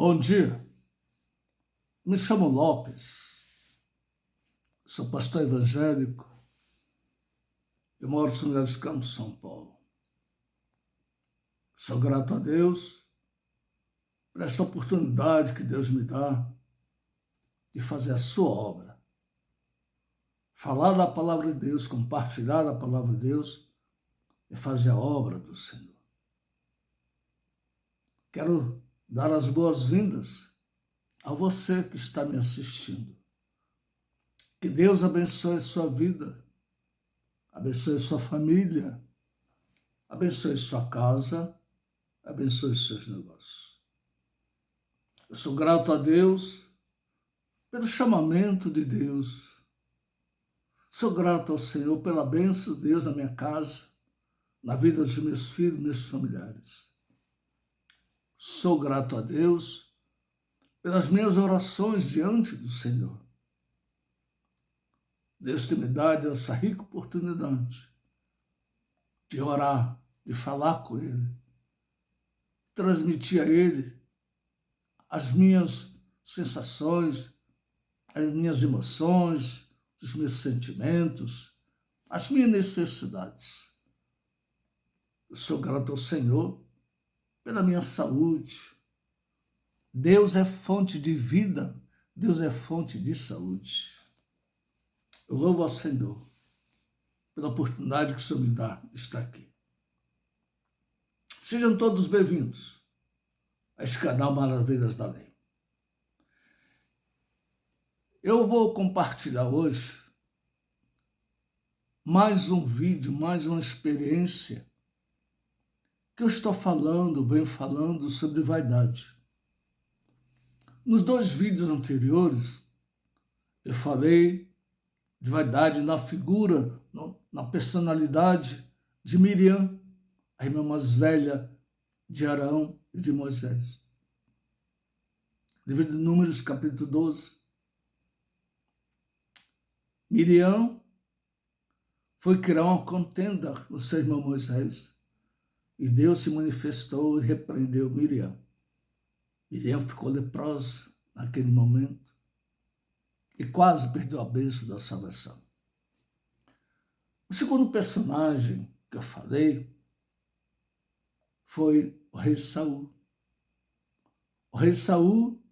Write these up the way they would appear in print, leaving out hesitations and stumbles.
Bom dia, me chamo Lopes, sou pastor evangélico, eu moro em São José dos Campos, São Paulo. Sou grato a Deus por esta oportunidade que Deus me dá de fazer a sua obra. Falar da palavra de Deus, compartilhar a palavra de Deus e fazer a obra do Senhor. Quero dar as boas-vindas a você que está me assistindo. Que Deus abençoe sua vida, abençoe sua família, abençoe sua casa, abençoe seus negócios. Eu sou grato a Deus pelo chamamento de Deus. Sou grato ao Senhor pela bênção de Deus na minha casa, na vida dos meus filhos, meus familiares. Sou grato a Deus pelas minhas orações diante do Senhor. Deus tem me dado essa rica oportunidade de orar, de falar com Ele, transmitir a Ele as minhas sensações, as minhas emoções, os meus sentimentos, as minhas necessidades. Eu sou grato ao Senhor pela minha saúde. Deus é fonte de vida, Deus é fonte de saúde. Eu louvo ao Senhor pela oportunidade que o Senhor me dá de estar aqui. Sejam todos bem-vindos a este canal Maravilhas da Lei. Eu vou compartilhar hoje mais um vídeo, mais uma experiência que eu estou venho falando sobre vaidade. Nos 2 vídeos anteriores, eu falei de vaidade na figura, na personalidade de Miriam, a irmã mais velha de Arão e de Moisés. Livro de Números, capítulo 12. Miriam foi criar uma contenda com seu irmão Moisés e Deus se manifestou e repreendeu Miriam. Miriam ficou leprosa naquele momento e quase perdeu a bênção da salvação. O segundo personagem que eu falei foi o rei Saul. O rei Saul,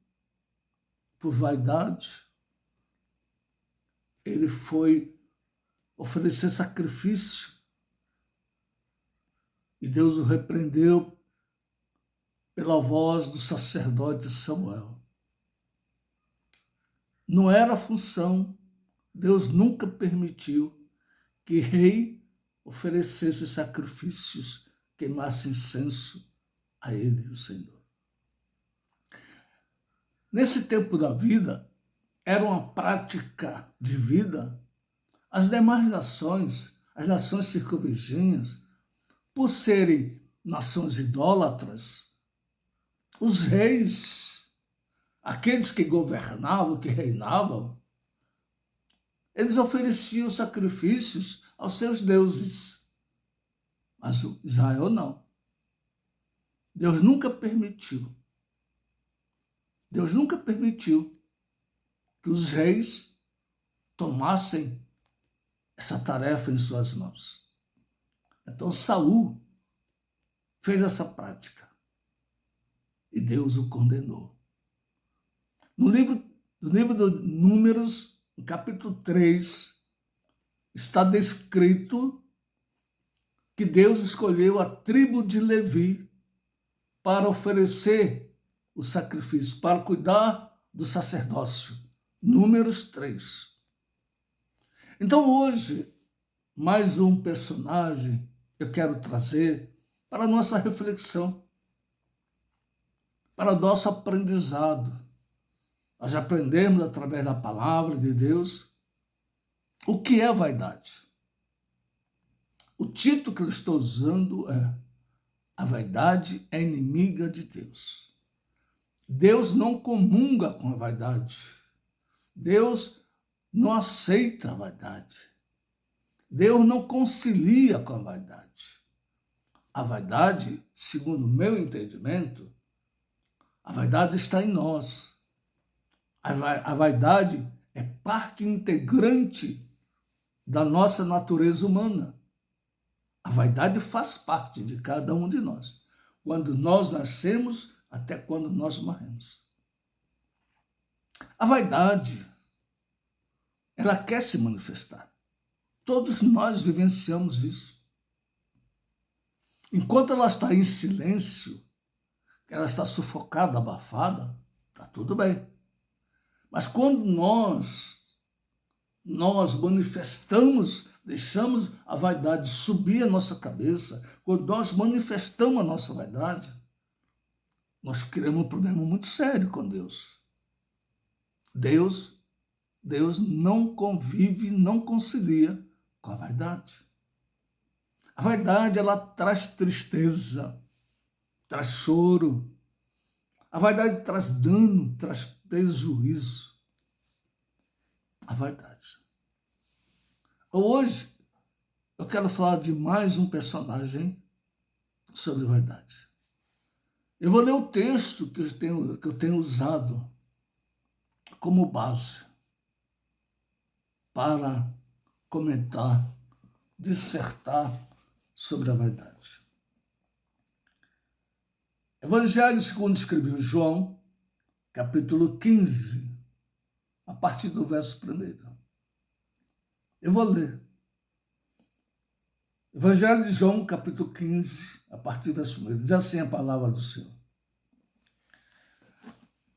por vaidade, ele foi oferecer sacrifício e Deus o repreendeu pela voz do sacerdote Samuel. Não era a função, Deus nunca permitiu que rei oferecesse sacrifícios, queimasse incenso a ele, o Senhor. Nesse tempo da vida, era uma prática de vida. As demais nações, as nações circunvizinhas, por serem nações idólatras, os reis, aqueles que governavam, que reinavam, eles ofereciam sacrifícios aos seus deuses. Mas Israel não. Deus nunca permitiu. Deus nunca permitiu que os reis tomassem essa tarefa em suas mãos. Então Saul fez essa prática e Deus o condenou. No livro de Números, no capítulo 3, está descrito que Deus escolheu a tribo de Levi para oferecer o sacrifício, para cuidar do sacerdócio. Números 3. Então hoje, mais um personagem eu quero trazer para a nossa reflexão, para o nosso aprendizado. Nós aprendemos através da palavra de Deus o que é vaidade. O título que eu estou usando é: a vaidade é inimiga de Deus. Deus não comunga com a vaidade. Deus não aceita a vaidade. Deus não concilia com a vaidade. A vaidade, segundo o meu entendimento, A vaidade está em nós. A vaidade é parte integrante da nossa natureza humana. A vaidade faz parte de cada um de nós. Quando nós nascemos até quando nós morremos. A vaidade, ela quer se manifestar. Todos nós vivenciamos isso. Enquanto ela está em silêncio, ela está sufocada, abafada, está tudo bem. Mas quando nós manifestamos, deixamos a vaidade subir a nossa cabeça, quando nós manifestamos a nossa vaidade, nós criamos um problema muito sério com Deus. Deus não convive, não concilia com a vaidade. A vaidade, ela traz tristeza, traz choro. A vaidade traz dano, traz prejuízo. A vaidade. Hoje, eu quero falar de mais um personagem sobre vaidade. Eu vou ler o texto que eu tenho usado como base para comentar, dissertar sobre a vaidade. Evangelho segundo escreveu João, capítulo 15, a partir do verso 1. Eu vou ler. Evangelho de João, capítulo 15, a partir do verso 1. Diz assim a palavra do Senhor.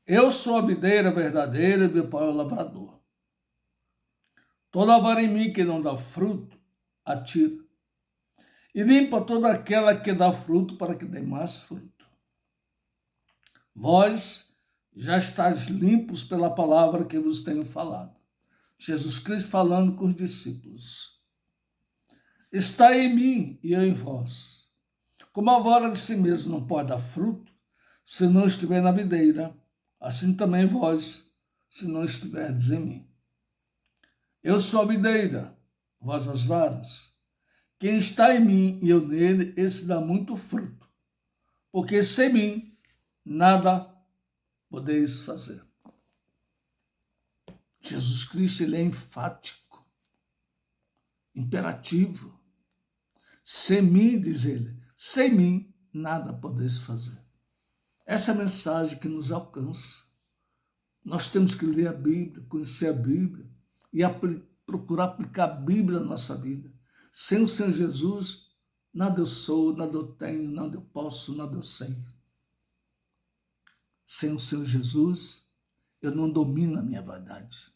Eu sou a videira verdadeira e meu pai é o lavrador. Toda vara em mim que não dá fruto, atira. E limpa toda aquela que dá fruto para que dê mais fruto. Vós já estáis limpos pela palavra que vos tenho falado. Jesus Cristo falando com os discípulos. Está em mim e eu em vós. Como a vara de si mesmo não pode dar fruto, se não estiver na videira, assim também vós, se não estiverdes em mim. Eu sou a videira, vós as varas. Quem está em mim e eu nele, esse dá muito fruto, porque sem mim nada podeis fazer. Jesus Cristo, ele é enfático, imperativo. Sem mim, diz ele, sem mim nada podeis fazer. Essa é a mensagem que nos alcança. Nós temos que ler a Bíblia, conhecer a Bíblia e procurar aplicar a Bíblia na nossa vida. Sem o Senhor Jesus, nada eu sou, nada eu tenho, nada eu posso, nada eu sei. Sem o Senhor Jesus, eu não domino a minha vaidade.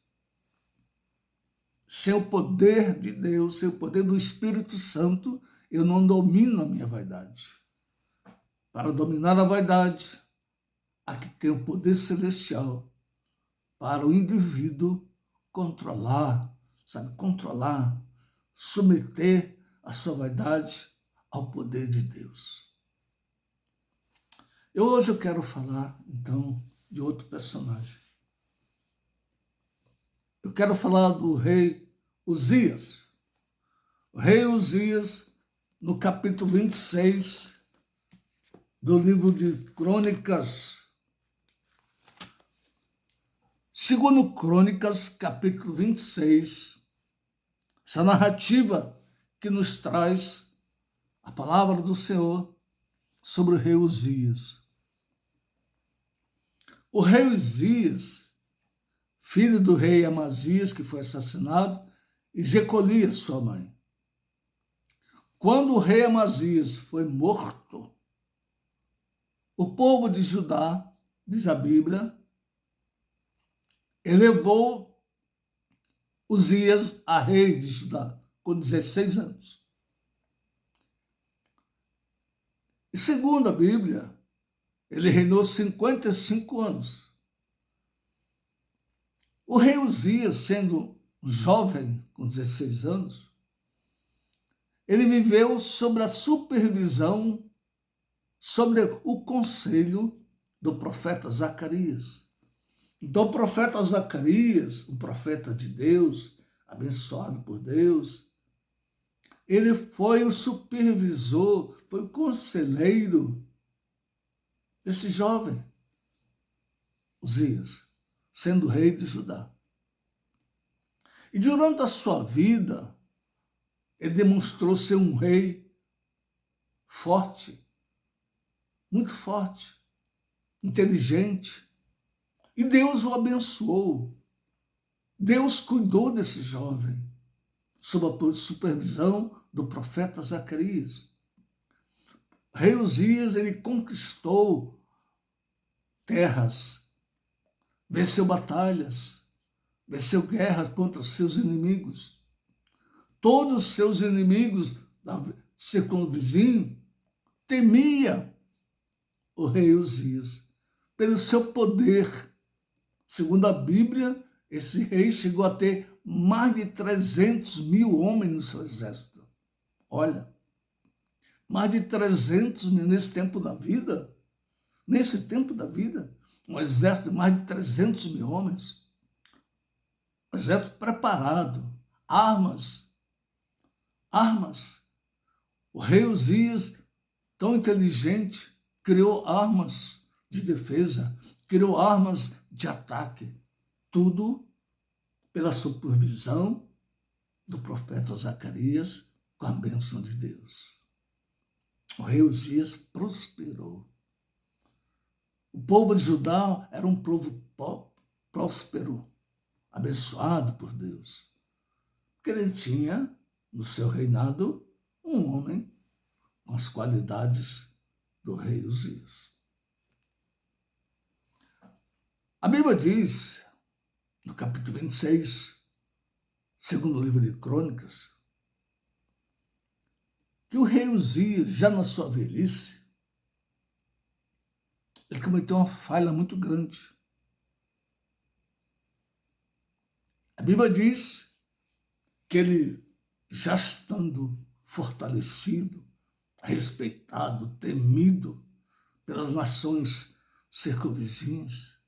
Sem o poder de Deus, sem o poder do Espírito Santo, eu não domino a minha vaidade. Para dominar a vaidade, há que ter o poder celestial para o indivíduo controlar, submeter a sua vaidade ao poder de Deus. Hoje eu quero falar, então, de outro personagem. Eu quero falar do rei Uzias. O rei Uzias, no capítulo 26 do livro de Crônicas, segundo Crônicas, capítulo 26, essa narrativa que nos traz a palavra do Senhor sobre o rei Uzias. O rei Uzias, filho do rei Amazias, que foi assassinado, e Jecolias, sua mãe. Quando o rei Amazias foi morto, o povo de Judá, diz a Bíblia, elevou Uzias a rei de Judá, com 16 anos. E segundo a Bíblia, ele reinou 55 anos. O rei Uzias, sendo jovem, com 16 anos, ele viveu sob a supervisão, sobre o conselho do profeta Zacarias. Então, o profeta Zacarias, o profeta de Deus, abençoado por Deus, ele foi o supervisor, foi o conselheiro desse jovem. Uzias, sendo rei de Judá. E durante a sua vida, ele demonstrou ser um rei forte, muito forte, inteligente. E Deus o abençoou. Deus cuidou desse jovem, sob a supervisão do profeta Zacarias. O rei Uzias, ele conquistou terras, venceu batalhas, venceu guerras contra os seus inimigos. Todos os seus inimigos da circunvizinho temia o rei Uzias pelo seu poder. Segundo a Bíblia, esse rei chegou a ter mais de 300 mil homens no seu exército. Olha, mais de 300 mil nesse tempo da vida. Nesse tempo da vida, um exército de mais de 300 mil homens. Um exército preparado, armas. O rei Uzias, tão inteligente, criou armas de defesa, criou armas de ataque. Tudo pela supervisão do profeta Zacarias, com a bênção de Deus. O rei Uzias prosperou. O povo de Judá era um povo próspero, abençoado por Deus, porque ele tinha no seu reinado um homem com as qualidades do rei Uzias. A Bíblia diz, no capítulo 26, segundo livro de Crônicas, que o rei Uzias, já na sua velhice, ele cometeu uma falha muito grande. A Bíblia diz que ele, já estando fortalecido, respeitado, temido pelas nações circunvizinhas,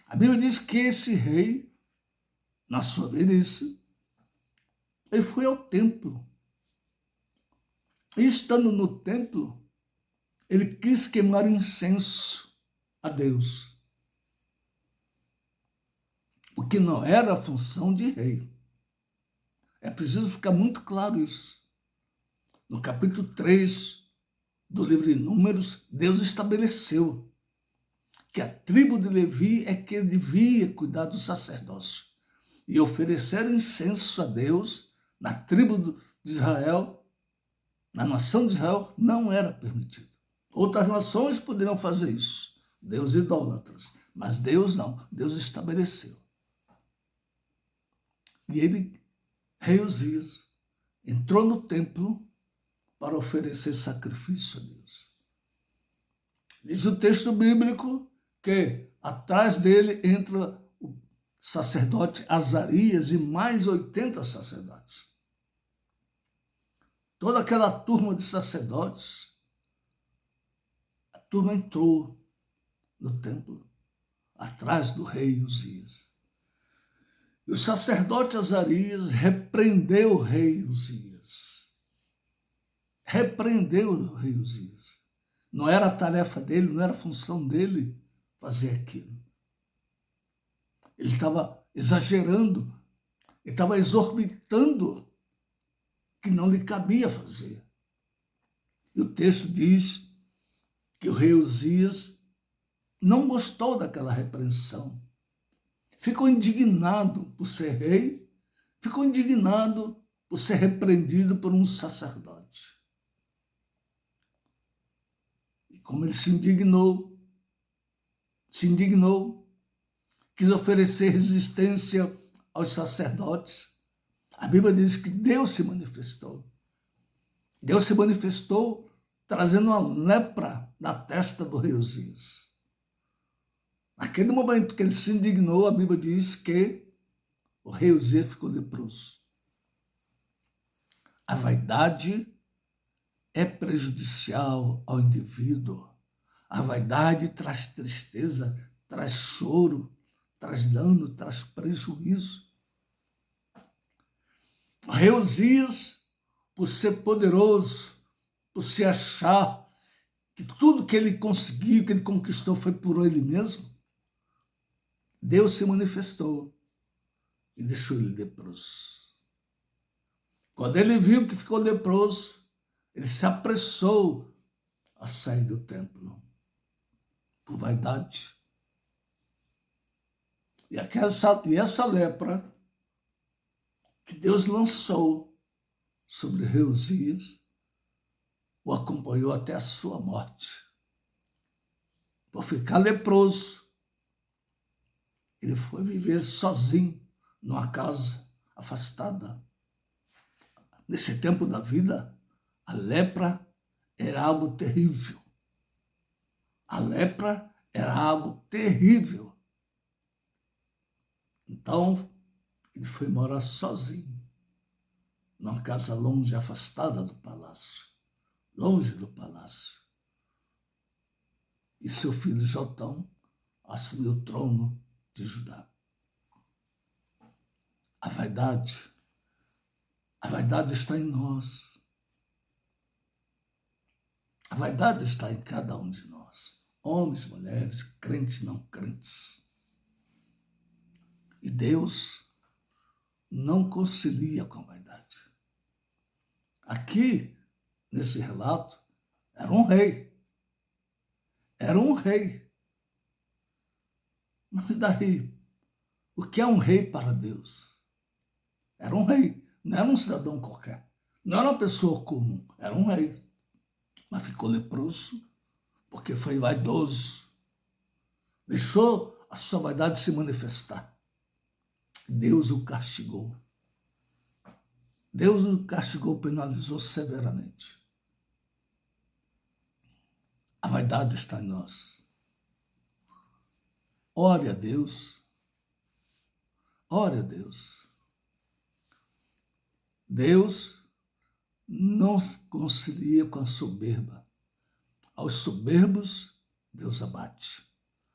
a Bíblia diz que esse rei, na sua velhice, ele foi ao templo. E estando no templo, ele quis queimar incenso a Deus, o que não era a função de rei. É preciso ficar muito claro isso. No capítulo 3 do livro de Números, Deus estabeleceu que a tribo de Levi é que devia cuidar do sacerdócio e oferecer incenso a Deus na tribo de Israel, na nação de Israel, não era permitido. Outras nações poderiam fazer isso, Deus idólatras, mas Deus não, Deus estabeleceu. E ele, rei Uzias, entrou no templo para oferecer sacrifício a Deus. Diz o texto bíblico que atrás dele entra o sacerdote Azarias e mais 80 sacerdotes. Toda aquela turma de sacerdotes, a turma entrou no templo, atrás do rei Uzias. E o sacerdote Azarias repreendeu o rei Uzias. Repreendeu o rei Uzias. Não era a tarefa dele, não era a função dele fazer aquilo. Ele estava exagerando, ele estava exorbitando, que não lhe cabia fazer. E o texto diz que o rei Uzias não gostou daquela repreensão. Ficou indignado por ser rei, ficou indignado por ser repreendido por um sacerdote. E como ele se indignou, quis oferecer resistência aos sacerdotes, a Bíblia diz que Deus se manifestou. Deus se manifestou trazendo uma lepra na testa do rei Uzias. Naquele momento que ele se indignou, a Bíblia diz que o rei Uzias ficou leproso. A vaidade é prejudicial ao indivíduo. A vaidade traz tristeza, traz choro, traz dano, traz prejuízo. O rei Uzias, por ser poderoso, por se achar que tudo que ele conseguiu, que ele conquistou foi por ele mesmo, Deus se manifestou e deixou ele leproso. Quando ele viu que ficou leproso, ele se apressou a sair do templo por vaidade. E essa lepra que Deus lançou sobre o rei Uzias o acompanhou até a sua morte. Por ficar leproso, ele foi viver sozinho numa casa afastada. Nesse tempo da vida, a lepra era algo terrível. A lepra era algo terrível. Então, ele foi morar sozinho, numa casa longe, afastada do palácio, longe do palácio. E seu filho Jotão assumiu o trono de Judá. A vaidade está em nós. A vaidade está em cada um de nós, homens, mulheres, crentes, não crentes. E Deus não concilia com a vaidade. Aqui, nesse relato, era um rei. Era um rei. Mas daí, o que é um rei para Deus? Era um rei, não era um cidadão qualquer. Não era uma pessoa comum, era um rei. Mas ficou leproso porque foi vaidoso. Deixou a sua vaidade se manifestar. Deus o castigou. Deus o castigou, penalizou severamente. A vaidade está em nós. Ore a Deus. Ore a Deus. Deus não se concilia com a soberba. Aos soberbos, Deus abate.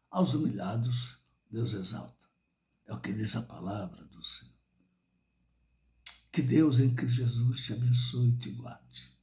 Aos humilhados, Deus exalta. É o que diz a palavra do Senhor. Que Deus em Cristo Jesus te abençoe e te guarde.